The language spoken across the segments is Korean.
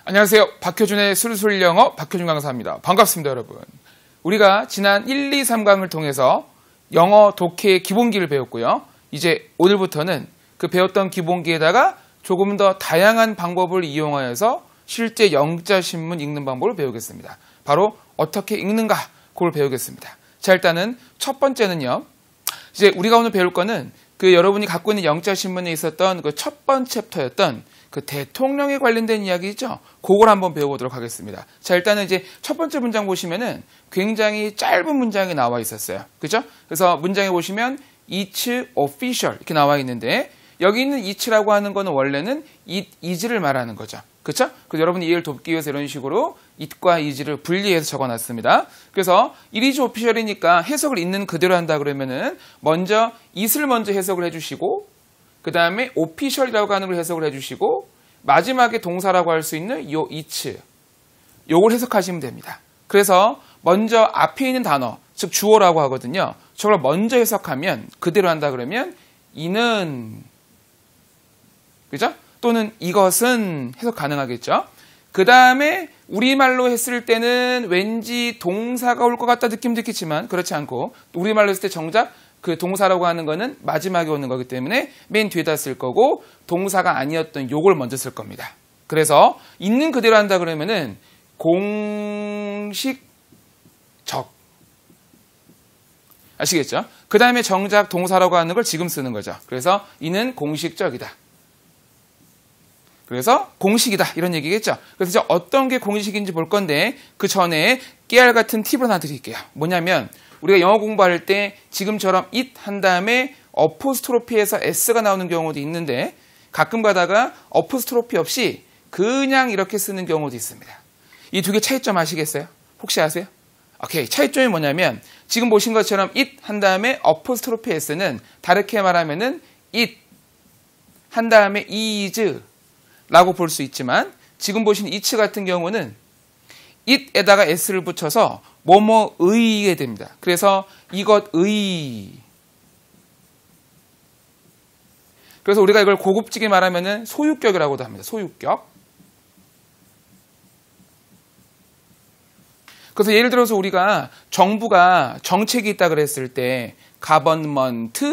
안녕하세요. 박효준의 술술 영어 박효준 강사입니다. 반갑습니다, 여러분. 우리가 지난 1, 2, 3강을 통해서 영어 독해의 기본기를 배웠고요. 이제 오늘부터는 그 배웠던 기본기에다가 조금 더 다양한 방법을 이용하여서 실제 영자 신문 읽는 방법을 배우겠습니다. 바로 어떻게 읽는가, 그걸 배우겠습니다. 자, 일단은 첫 번째는요. 이제 우리가 오늘 배울 거는 그 여러분이 갖고 있는 영자 신문에 있었던 그 첫 번째 챕터였던 그 대통령에 관련된 이야기죠. 그걸 한번 배워보도록 하겠습니다. 자, 일단은 이제 첫 번째 문장 보시면은 굉장히 짧은 문장이 나와 있었어요. 그죠? 그래서 문장에 보시면 It's official 이렇게 나와 있는데 여기 있는 it라고 하는 거는 원래는 it is를 말하는 거죠. 그렇죠? 그래서 여러분이 이해를 돕기 위해서 이런 식으로 it과 is를 분리해서 적어놨습니다. 그래서 it is official이니까 해석을 있는 그대로 한다 그러면은 먼저 it을 먼저 해석을 해주시고 그 다음에 official이라고 하는 걸 해석을 해주시고 마지막에 동사라고 할 수 있는 요 it's 요걸 해석하시면 됩니다. 그래서 먼저 앞에 있는 단어 즉 주어라고 하거든요. 저걸 먼저 해석하면 그대로 한다 그러면 이는 그죠? 또는 이것은 해석 가능하겠죠. 그 다음에 우리말로 했을 때는 왠지 동사가 올 것 같다 느낌도 있겠지만 그렇지 않고 우리말로 했을 때 정작 그 동사라고 하는 거는 마지막에 오는 거기 때문에 맨 뒤에다 쓸 거고 동사가 아니었던 요걸 먼저 쓸 겁니다. 그래서 있는 그대로 한다 그러면은 공식적 아시겠죠? 그 다음에 정작 동사라고 하는 걸 지금 쓰는 거죠. 그래서 이는 공식적이다. 그래서 공식이다 이런 얘기겠죠. 그래서 이제 어떤 게 공식인지 볼 건데 그 전에 깨알 같은 팁을 하나 드릴게요. 뭐냐면 우리가 영어 공부할 때 지금처럼 it 한 다음에 어포스트로피에서 s가 나오는 경우도 있는데 가끔 가다가 어포스트로피 없이 그냥 이렇게 쓰는 경우도 있습니다. 이 두 개 차이점 아시겠어요? 혹시 아세요? 오케이, 차이점이 뭐냐면 지금 보신 것처럼 it 한 다음에 어포스트로피 s는 다르게 말하면은 it 한 다음에 is 라고 볼 수 있지만 지금 보신 it 같은 경우는 it에다가 s를 붙여서 뭐뭐의게 됩니다. 그래서 이것의 그래서 우리가 이걸 고급지게 말하면은 소유격이라고도 합니다. 소유격. 그래서 예를 들어서 우리가 정부가 정책이 있다 그랬을 때 government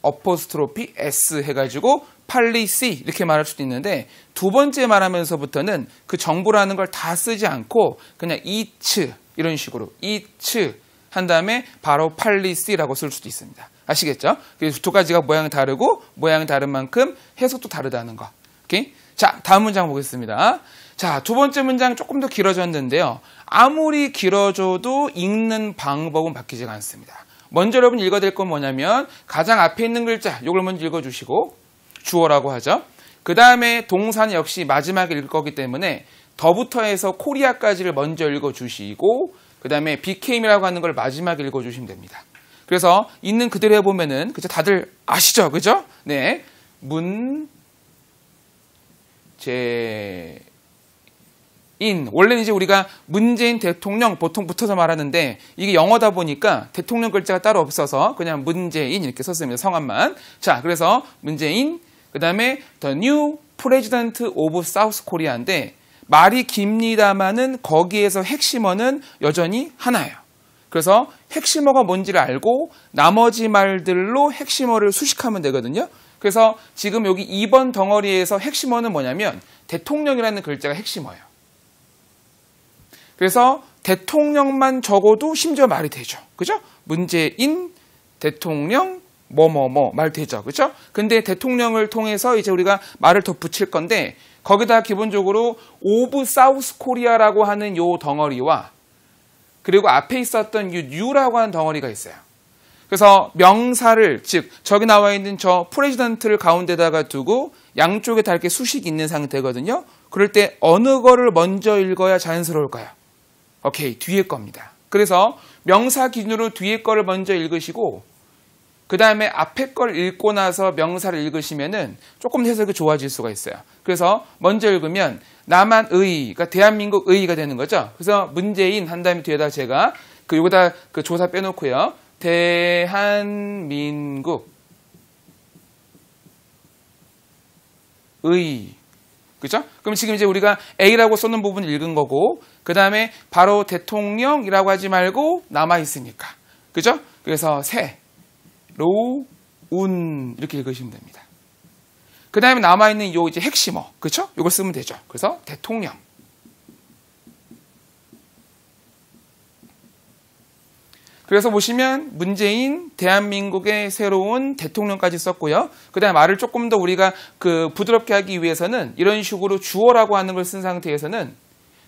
apostrophe s 해가지고 policy 이렇게 말할 수도 있는데 두 번째 말하면서부터는 그 정부라는 걸 다 쓰지 않고 그냥 it 이런 식으로 it 한 다음에 바로 policy라고 쓸 수도 있습니다. 아시겠죠? 그래서 두 가지가 모양이 다르고 모양이 다른 만큼 해석도 다르다는 거. 오케이? 자, 다음 문장 보겠습니다. 자, 두 번째 문장 조금 더 길어졌는데요. 아무리 길어져도 읽는 방법은 바뀌지가 않습니다. 먼저 여러분 읽어야 될 건 뭐냐면 가장 앞에 있는 글자 이걸 먼저 읽어주시고 주어라고 하죠. 그 다음에 동사는 역시 마지막에 읽을 거기 때문에 더부터 해서 코리아까지를 먼저 읽어주시고 그 다음에 became이라고 하는 걸 마지막에 읽어주시면 됩니다. 그래서 있는 그대로 해보면은 그죠? 다들 아시죠? 그죠? 네, 문재인 원래는 이제 우리가 문재인 대통령 보통 붙어서 말하는데 이게 영어다 보니까 대통령 글자가 따로 없어서 그냥 문재인 이렇게 썼습니다. 성함만. 자, 그래서 문재인 그 다음에 the new president of South Korea인데 말이 깁니다만은 거기에서 핵심어는 여전히 하나예요. 그래서 핵심어가 뭔지를 알고 나머지 말들로 핵심어를 수식하면 되거든요. 그래서 지금 여기 2번 덩어리에서 핵심어는 뭐냐면 대통령이라는 글자가 핵심어예요. 그래서 대통령만 적어도 심지어 말이 되죠. 그죠? 문재인 대통령 뭐뭐뭐 말 되죠. 그렇죠? 근데 대통령을 통해서 이제 우리가 말을 더 붙일 건데 거기다 기본적으로 오브 사우스 코리아라고 하는 요 덩어리와 그리고 앞에 있었던 이 뉴라고 하는 덩어리가 있어요. 그래서 명사를 즉 저기 나와 있는 저 프레지던트를 가운데다가 두고 양쪽에 다 이렇게 수식이 있는 상태거든요. 그럴 때 어느 거를 먼저 읽어야 자연스러울까요? 오케이, 뒤에 겁니다. 그래서 명사 기준으로 뒤에 거를 먼저 읽으시고 그 다음에 앞에 걸 읽고 나서 명사를 읽으시면은 조금 해석이 좋아질 수가 있어요. 그래서 먼저 읽으면 남한의, 그러니까 대한민국의가 되는 거죠. 그래서 문재인 한 다음에 뒤에다 제가 요거다 그 조사 빼놓고요. 대한민국 의 그죠? 그럼 지금 이제 우리가 A라고 써놓은 부분을 읽은 거고, 그 다음에 바로 대통령이라고 하지 말고 남아있으니까. 그죠? 그래서 새, 로, 운, 이렇게 읽으시면 됩니다. 그 다음에 남아있는 요 이제 핵심어. 그죠? 이걸 쓰면 되죠. 그래서 대통령. 그래서 보시면 문재인 대한민국의 새로운 대통령까지 썼고요. 그 다음에 말을 조금 더 우리가 부드럽게 하기 위해서는 이런 식으로 주어라고 하는 걸 쓴 상태에서는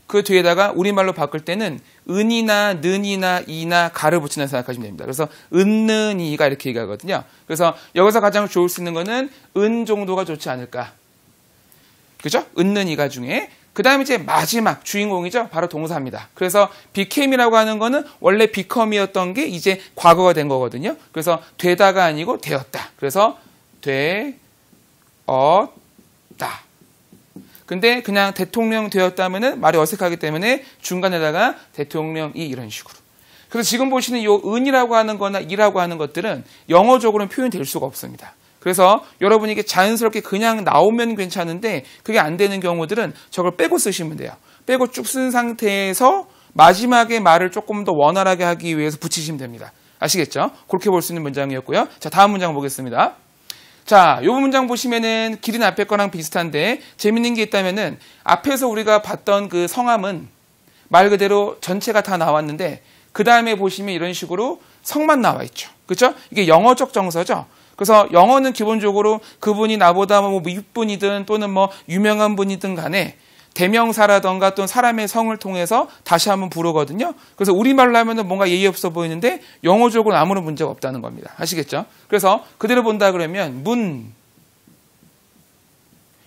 그 뒤에다가 우리말로 바꿀 때는 은이나 는이나 이나 가를 붙인다 생각하시면 됩니다. 그래서 은는이가 이렇게 얘기하거든요. 그래서 여기서 가장 좋을 수 있는 거는 은 정도가 좋지 않을까. 그죠? 은는이가 중에. 그 다음에 이제 마지막 주인공이죠. 바로 동사입니다. 그래서 became이라고 하는 거는 원래 become이었던 게 이제 과거가 된 거거든요. 그래서 되다가 아니고 되었다. 그래서 되었다. 근데 그냥 대통령 되었다면은 말이 어색하기 때문에 중간에다가 대통령이 이런 식으로. 그래서 지금 보시는 요 은이라고 하는 거나 이라고 하는 것들은 영어적으로는 표현될 수가 없습니다. 그래서 여러분이 이게 자연스럽게 그냥 나오면 괜찮은데 그게 안 되는 경우들은 저걸 빼고 쓰시면 돼요. 빼고 쭉 쓴 상태에서 마지막에 말을 조금 더 원활하게 하기 위해서 붙이시면 됩니다. 아시겠죠? 그렇게 볼 수 있는 문장이었고요. 자, 다음 문장 보겠습니다. 자, 요 문장 보시면은 길이는 앞에 거랑 비슷한데 재밌는 게 있다면은 앞에서 우리가 봤던 그 성함은 말 그대로 전체가 다 나왔는데 그 다음에 보시면 이런 식으로 성만 나와 있죠. 그렇죠? 이게 영어적 정서죠. 그래서 영어는 기본적으로 그분이 나보다 뭐 윗분이든 또는 뭐 유명한 분이든 간에 대명사라던가 또는 사람의 성을 통해서 다시 한번 부르거든요. 그래서 우리말로 하면은 뭔가 예의 없어 보이는데 영어적으로는 아무런 문제가 없다는 겁니다. 아시겠죠? 그래서 그대로 본다 그러면 문.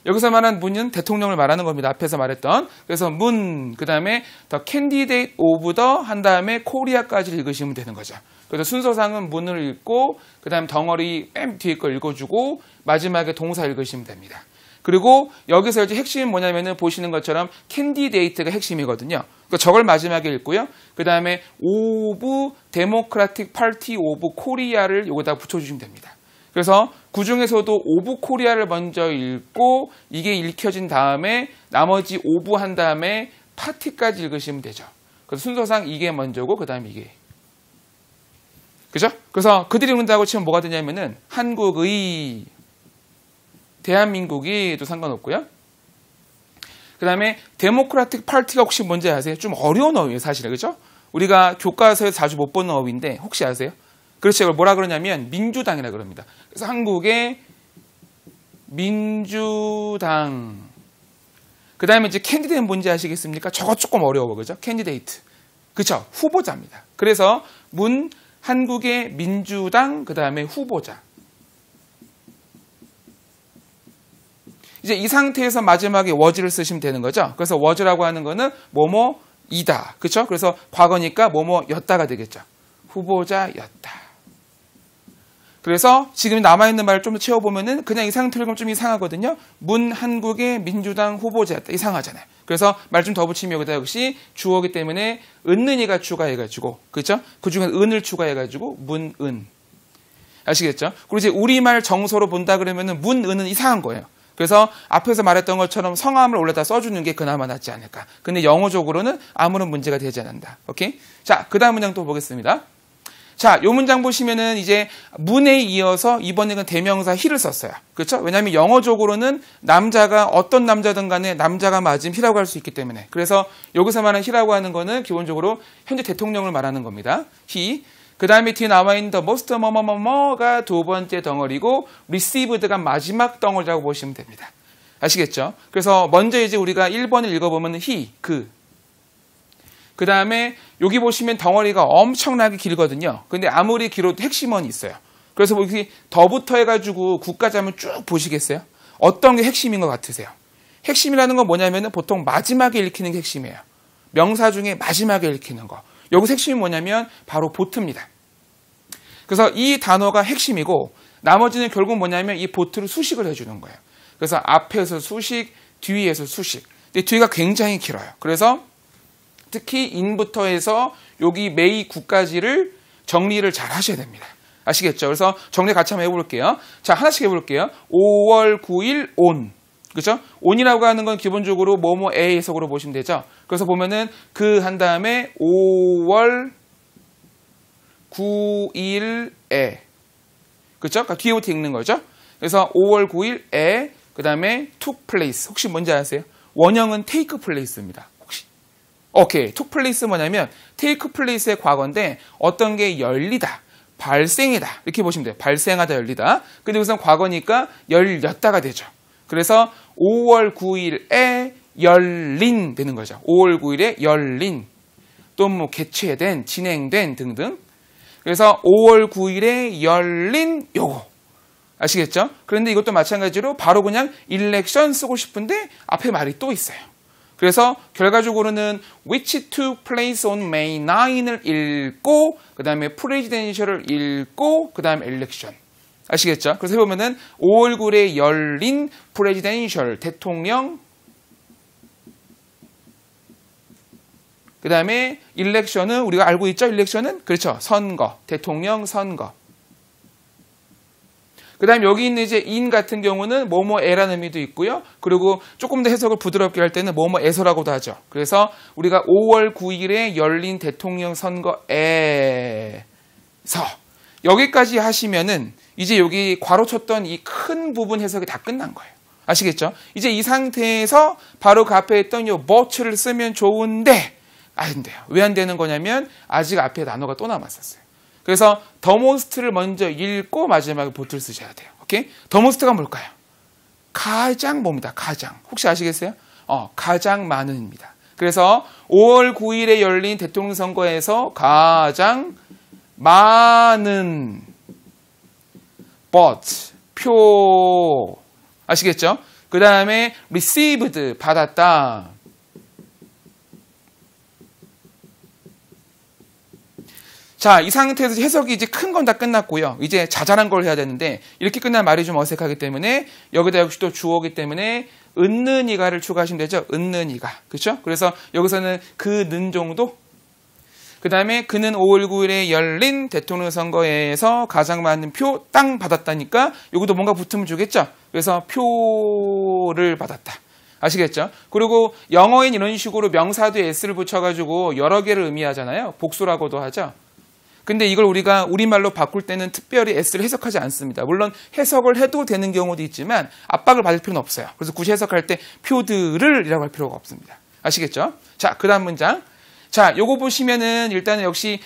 여기서 말한 문은 대통령을 말하는 겁니다. 앞에서 말했던. 그래서 문, 그 다음에 the candidate of the 한 다음에 코리아까지 읽으시면 되는 거죠. 그래서 순서상은 문을 읽고 그 다음 덩어리 맨 뒤에 걸 읽어주고 마지막에 동사 읽으시면 됩니다. 그리고 여기서 이제 핵심은 뭐냐면은 보시는 것처럼 candidate가 핵심이거든요. 그러니까 저걸 마지막에 읽고요. 그 다음에 of Democratic Party of Korea를 여기다 붙여주시면 됩니다. 그래서 그 중에서도 of Korea를 먼저 읽고 이게 읽혀진 다음에 나머지 of 한 다음에 파티까지 읽으시면 되죠. 그래서 순서상 이게 먼저고 그 다음에 이게. 그죠? 그래서 그들이 읽는다고 치면 뭐가 되냐면은 한국의, 대한민국이 또 상관없고요. 그 다음에 데모크라틱 파티가 혹시 뭔지 아세요? 좀 어려운 어휘예요, 사실은. 그죠? 우리가 교과서에서 자주 못 보는 어휘인데 혹시 아세요? 그렇죠. 이걸 뭐라 그러냐면 민주당이라 그럽니다. 그래서 한국의 민주당. 그 다음에 이제 캔디데이트 뭔지 아시겠습니까? 저거 조금 어려워. 그죠? 캔디데이트. 그쵸? 후보자입니다. 그래서 한국의 민주당, 그 다음에 후보자. 이제 이 상태에서 마지막에 was를 쓰시면 되는 거죠. 그래서 was라고 하는 거는 뭐뭐이다. 그쵸? 그래서 과거니까 뭐뭐였다가 되겠죠. 후보자였다. 그래서 지금 남아있는 말을 좀 더 채워보면은 그냥 이 상태로 읽으면 좀 이상하거든요. 한국의 민주당 후보자였다. 이상하잖아요. 그래서 말 좀 더 붙이면 여기다 역시 주어기 때문에 은는이가 추가해가지고, 그렇죠? 그 중에 은을 추가해가지고 문은. 아시겠죠? 그리고 이제 우리말 정서로 본다 그러면은 문은은 이상한 거예요. 그래서 앞에서 말했던 것처럼 성함을 올려다 써주는 게 그나마 낫지 않을까. 근데 영어적으로는 아무런 문제가 되지 않는다. 오케이? 자, 그 다음 문장 또 보겠습니다. 자, 요 문장 보시면은 이제 문에 이어서 이번에는 대명사 he를 썼어요. 그렇죠? 왜냐하면 영어적으로는 남자가 어떤 남자든 간에 남자가 맞으면 he라고 할 수 있기 때문에. 그래서 여기서 말하는 he라고 하는 거는 기본적으로 현재 대통령을 말하는 겁니다. he. 그 다음에 뒤에 나와 있는 the most 뭐뭐뭐뭐가 두 번째 덩어리고 received가 마지막 덩어리라고 보시면 됩니다. 아시겠죠? 그래서 먼저 이제 우리가 1번을 읽어보면 he, 그 다음에 여기 보시면 덩어리가 엄청나게 길거든요. 근데 아무리 길어도 핵심어는 있어요. 그래서 뭐 이렇게 더부터 해가지고 국까지 하면 쭉 보시겠어요? 어떤 게 핵심인 것 같으세요? 핵심이라는 건 뭐냐면은 보통 마지막에 읽히는 게 핵심이에요. 명사 중에 마지막에 읽히는 거. 여기서 핵심이 뭐냐면 바로 보트입니다. 그래서 이 단어가 핵심이고 나머지는 결국 뭐냐면 이 보트를 수식을 해주는 거예요. 그래서 앞에서 수식, 뒤에서 수식. 근데 뒤가 굉장히 길어요. 그래서 특히 인부터 해서 여기 메이 9까지를 정리를 잘 하셔야 됩니다. 아시겠죠? 그래서 정리 같이 한번 해볼게요. 자, 하나씩 해볼게요. 5월 9일 온. 그렇죠? on이라고 하는 건 기본적으로 뭐뭐의 해석으로 보시면 되죠. 그래서 보면은 그 한 다음에 5월 9일에 그렇죠? 그러니까 뒤에부터 읽는 거죠. 그래서 5월 9일에 그 다음에 took place. 혹시 뭔지 아세요? 원형은 take place입니다. 혹시? 오케이. took place 뭐냐면 take place의 과거인데 어떤 게 열리다, 발생이다 이렇게 보시면 돼요. 발생하다, 열리다. 근데 우선 과거니까 열렸다가 되죠. 그래서 5월 9일에 열린 되는 거죠. 5월 9일에 열린 또 뭐 개최된, 진행된 등등. 그래서 5월 9일에 열린 요거 아시겠죠? 그런데 이것도 마찬가지로 바로 그냥 election 쓰고 싶은데 앞에 말이 또 있어요. 그래서 결과적으로는 which took place on May 9을 읽고 그 다음에 presidential을 읽고 그 다음에 election 아시겠죠? 그래서 해보면은 5월 9일에 열린 presidential 대통령 그 다음에 election은 우리가 알고 있죠? election은 그렇죠. 선거, 대통령 선거. 그 다음에 여기 있는 이제 in 같은 경우는 뭐뭐에라는 의미도 있고요. 그리고 조금 더 해석을 부드럽게 할 때는 뭐뭐에서라고도 하죠. 그래서 우리가 5월 9일에 열린 대통령 선거에서 여기까지 하시면은 이제 여기 괄호쳤던 이 큰 부분 해석이 다 끝난 거예요. 아시겠죠? 이제 이 상태에서 바로 그 앞에 있던 요 but를 쓰면 좋은데 안 돼요. 왜 안 되는 거냐면 아직 앞에 단어가 또 남았었어요. 그래서 the most를 먼저 읽고 마지막에 bot를 쓰셔야 돼요. 오케이? the most가 뭘까요? 가장 뭡니다. 가장. 혹시 아시겠어요? 가장 많은입니다. 그래서 5월 9일에 열린 대통령 선거에서 가장 많은 but 표 아시겠죠? 그 다음에 received 받았다. 자, 이 상태에서 해석이 이제 큰 건 다 끝났고요. 이제 자잘한 걸 해야 되는데 이렇게 끝난 말이 좀 어색하기 때문에 여기다 역시 또 주어기 때문에 은는 이가를 추가하시면 되죠. 은는 이가. 그렇죠? 그래서 여기서는 그는 정도 그 다음에 그는 5월 9일에 열린 대통령 선거에서 가장 많은 표 땅 받았다니까 여기도 뭔가 붙으면 좋겠죠. 그래서 표를 받았다. 아시겠죠? 그리고 영어인 이런 식으로 명사도 s를 붙여가지고 여러 개를 의미하잖아요. 복수라고도 하죠. 근데 이걸 우리가 우리말로 바꿀 때는 특별히 s를 해석하지 않습니다. 물론 해석을 해도 되는 경우도 있지만 압박을 받을 필요는 없어요. 그래서 굳이 해석할 때 표들을 이라고 할 필요가 없습니다. 아시겠죠? 자, 그 다음 문장. 자, 요거 보시면은 일단은 역시